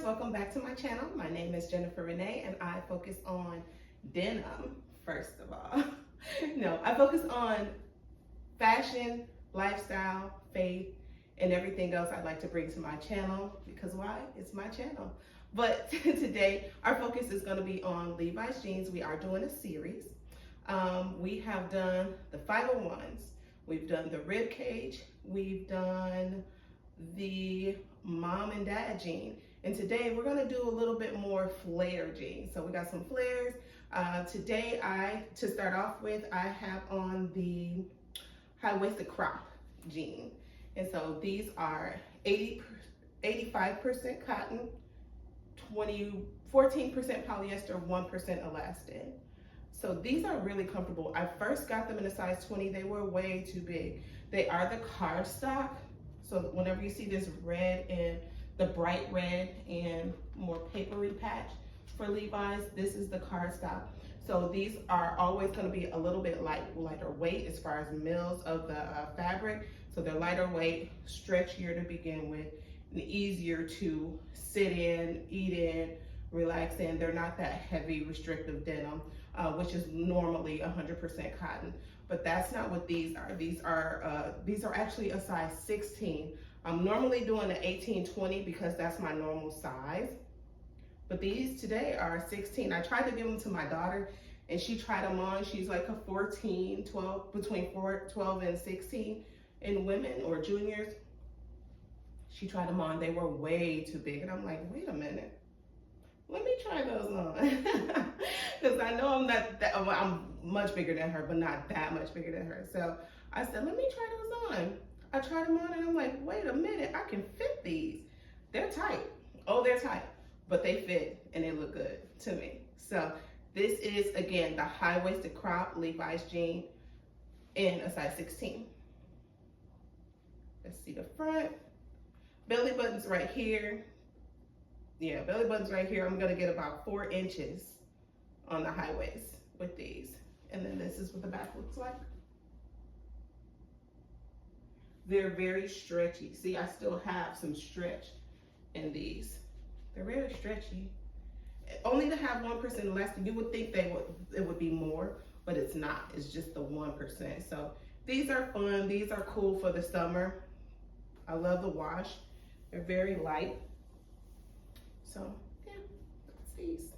welcome back to my channel. My name is Jennifer Renee and I focus on denim, first of all. No, I focus on fashion, lifestyle, faith, and everything else I'd like to bring to my channel, because why? It's my channel. But today our focus is going to be on Levi's jeans. We are doing a series. We have done the 501s, we've done the rib cage, we've done the mom and dad jean, and today we're going to do a little bit more flare jeans. So we got some flares. Today, to start off with, I have on the high-waisted crop jean, and so these are 85% cotton, 14% polyester, 1% elastin. So these are really comfortable. I first got them in a size 20. They were way too big. They are the cardstock. So whenever you see this red and the bright red and more papery patch for Levi's, this is the cardstock. So these are always going to be a little bit lighter weight as far as mils of the fabric. So they're lighter weight, stretchier to begin with, and easier to sit in, eat in, relax in. They're not that heavy restrictive denim, which is normally 100% cotton. But that's not what these are. These are actually a size 16. I'm normally doing an 18-20 because that's my normal size. But these today are 16. I tried to give them to my daughter and she tried them on. She's like a 14, 12, between 12 and 16 in women or juniors. She tried them on. They were way too big. And I'm like, wait a minute. Let me try those on. Because I know I'm not that, well, I'm much bigger than her, but not that much bigger than her. So I said, let me try those on. I tried them on and I'm like, wait a minute, I can fit these. They're tight. Oh, they're tight, but they fit and they look good to me. So this is, again, the high-waisted crop Levi's jean in a size 16. Let's see the front. Belly button's right here. Yeah, belly button's right here. I'm gonna get about 4 inches on the high waist with these. And then this is what the back looks like. They're very stretchy. See, I still have some stretch in these. They're very stretchy. Only to have 1% elastic, you would think it would be more, but it's not. It's just the 1%. So these are fun. These are cool for the summer. I love the wash. They're very light. So yeah, that's these.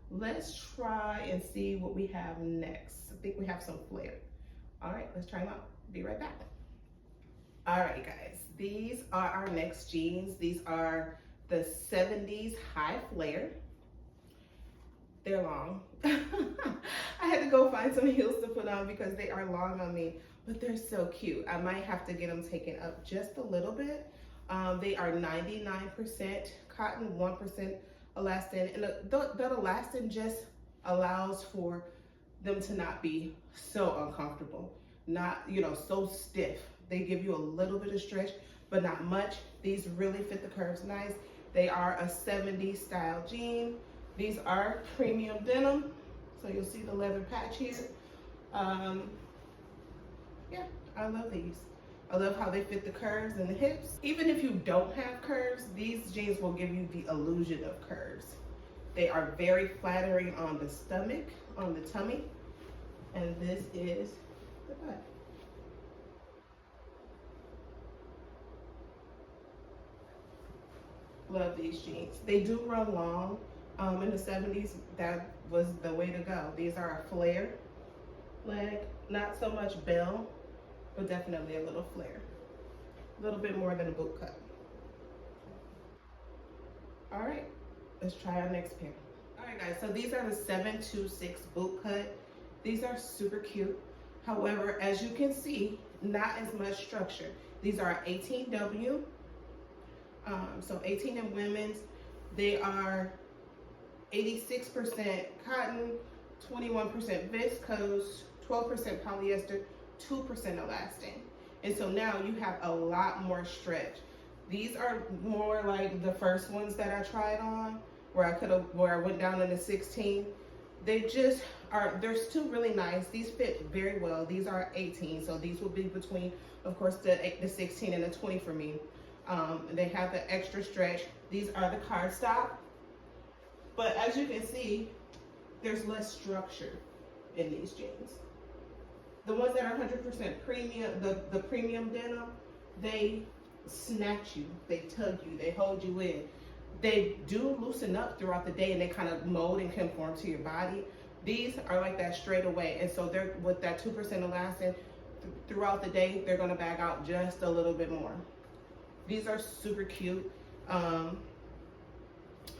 Let's try and see what we have next. I think we have some flare. All right, let's try them out. Be right back. All right, guys, these are our next jeans. These are the 70s high flare. They're long. I had to go find some heels to put on because they are long on me, but they're so cute. I might have to get them taken up just a little bit. They are 99% cotton, 1% elastin, and that elastin just allows for them to not be so uncomfortable, not, so stiff. They give you a little bit of stretch, but not much. These really fit the curves nice. They are a 70s style jean. These are premium denim, so you'll see the leather patch here. Yeah, I love these. I love how they fit the curves and the hips. Even if you don't have curves, these jeans will give you the illusion of curves. They are very flattering on the stomach, on the tummy, and this is the butt. Love these jeans. They do run long. In the 70s, that was the way to go. These are a flare leg, not so much bell, but definitely a little flare. A little bit more than a boot cut. All right, let's try our next pair. All right, guys, so these are the 726 boot cut. These are super cute. However, as you can see, not as much structure. These are 18W, so 18 in women's. They are 86% cotton, 21% viscose, 12% polyester, 2% elastin. And so now you have a lot more stretch. These are more like the first ones that I tried on, where I went down in the 16. They just are, they're still really nice. These fit very well. These are 18, so these will be between, of course, the 16 and the 20 for me. They have the extra stretch. These are the cardstock, but as you can see, there's less structure in these jeans. The ones that are 100% premium, the premium denim, they snatch you, they tug you, they hold you in. They do loosen up throughout the day and they kind of mold and conform to your body. These are like that straight away, and so they're with that 2% elastin throughout the day, they're gonna bag out just a little bit more. These are super cute.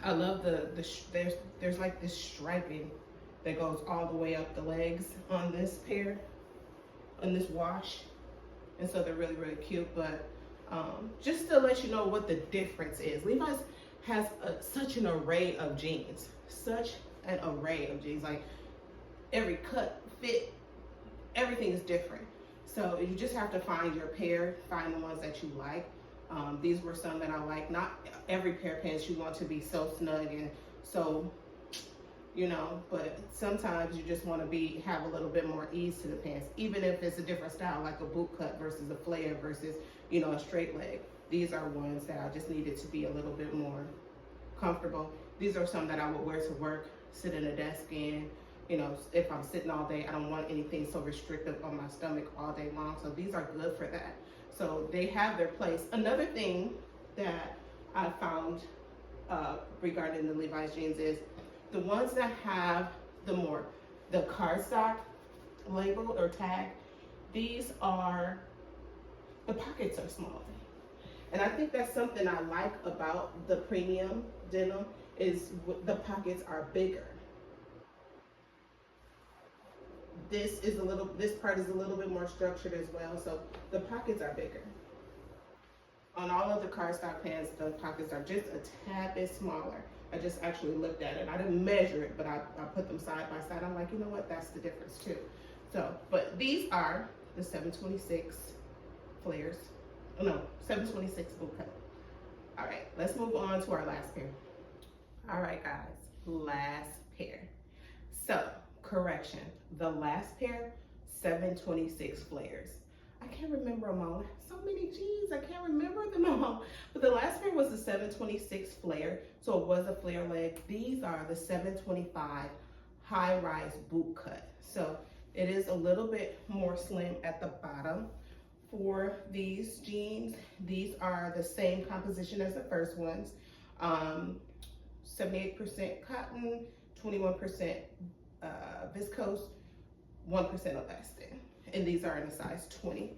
I love there's like this striping that goes all the way up the legs on this pair, on this wash, and so they're really, really cute. But just to let you know what the difference is, Levi's has such an array of jeans, like every cut, fit, everything is different. So you just have to find your pair, find the ones that you like. These were some that I like. Not every pair of pants you want to be so snug and so, you know, but sometimes you just want to have a little bit more ease to the pants, even if it's a different style, like a boot cut versus a flare versus, you know, a straight leg. These are ones that I just needed to be a little bit more comfortable. These are some that I would wear to work, sit in a desk in, you know, if I'm sitting all day, I don't want anything so restrictive on my stomach all day long. So these are good for that. So they have their place. Another thing that I found regarding the Levi's jeans is the ones that have the cardstock label or tag, the pockets are smaller. And I think that's something I like about the premium denim is the pockets are bigger. This part is a little bit more structured as well, so the pockets are bigger. On all of the cardstock pants, the pockets are just a tad bit smaller. I just actually looked at it. I didn't measure it, but I put them side by side. I'm like, you know what? That's the difference too. So, but these are the 726 flares. Oh no, 726 boot cut. All right, let's move on to our last pair. All right, guys, last pair. So, correction, the last pair, 726 flares. I can't remember them all. So many jeans, I can't remember them all. But the last pair was the 726 flare, so it was a flare leg. These are the 725 high-rise boot cut. So it is a little bit more slim at the bottom for these jeans. These are the same composition as the first ones. 78% cotton, 21% viscose, 1% elastin, and these are in a size 20.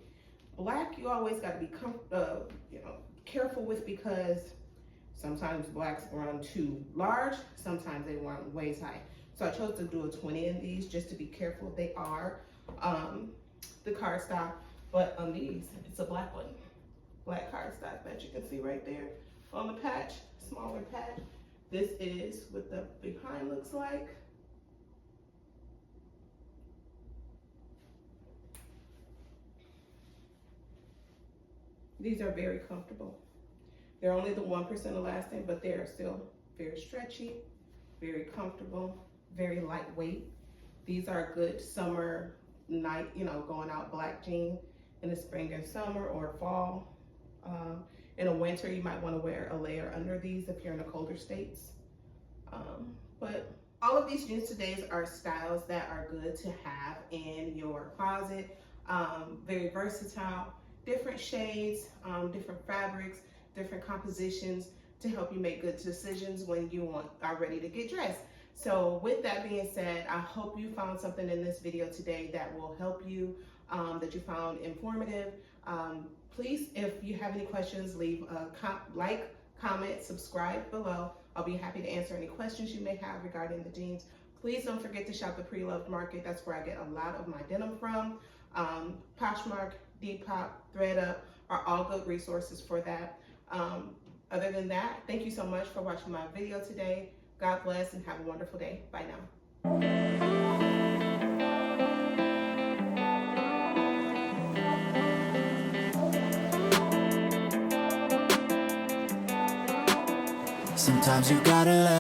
Black, you always got to be careful with, because sometimes blacks run too large, sometimes they run waist high. So I chose to do a 20 in these just to be careful. They are the cardstock, but on these, it's a black one. Black cardstock that you can see right there on the patch, smaller patch. This is what the behind looks like. These are very comfortable. They're only the 1% elastin, but they are still very stretchy, very comfortable, very lightweight. These are a good summer night, you know, going out black jean in the spring and summer or fall. In the winter, you might want to wear a layer under these if you're in the colder states. But all of these jeans today are styles that are good to have in your closet. Very versatile, different shades, different fabrics, different compositions to help you make good decisions when you are ready to get dressed. So with that being said, I hope you found something in this video today that will help you, that you found informative. Please, if you have any questions, leave a like, comment, subscribe below. I'll be happy to answer any questions you may have regarding the jeans. Please don't forget to shop the Preloved Market. That's where I get a lot of my denim from. Poshmark, Depop, ThreadUp are all good resources for that. Other than that, thank you so much for watching my video today. God bless and have a wonderful day. Bye now. Sometimes you gotta let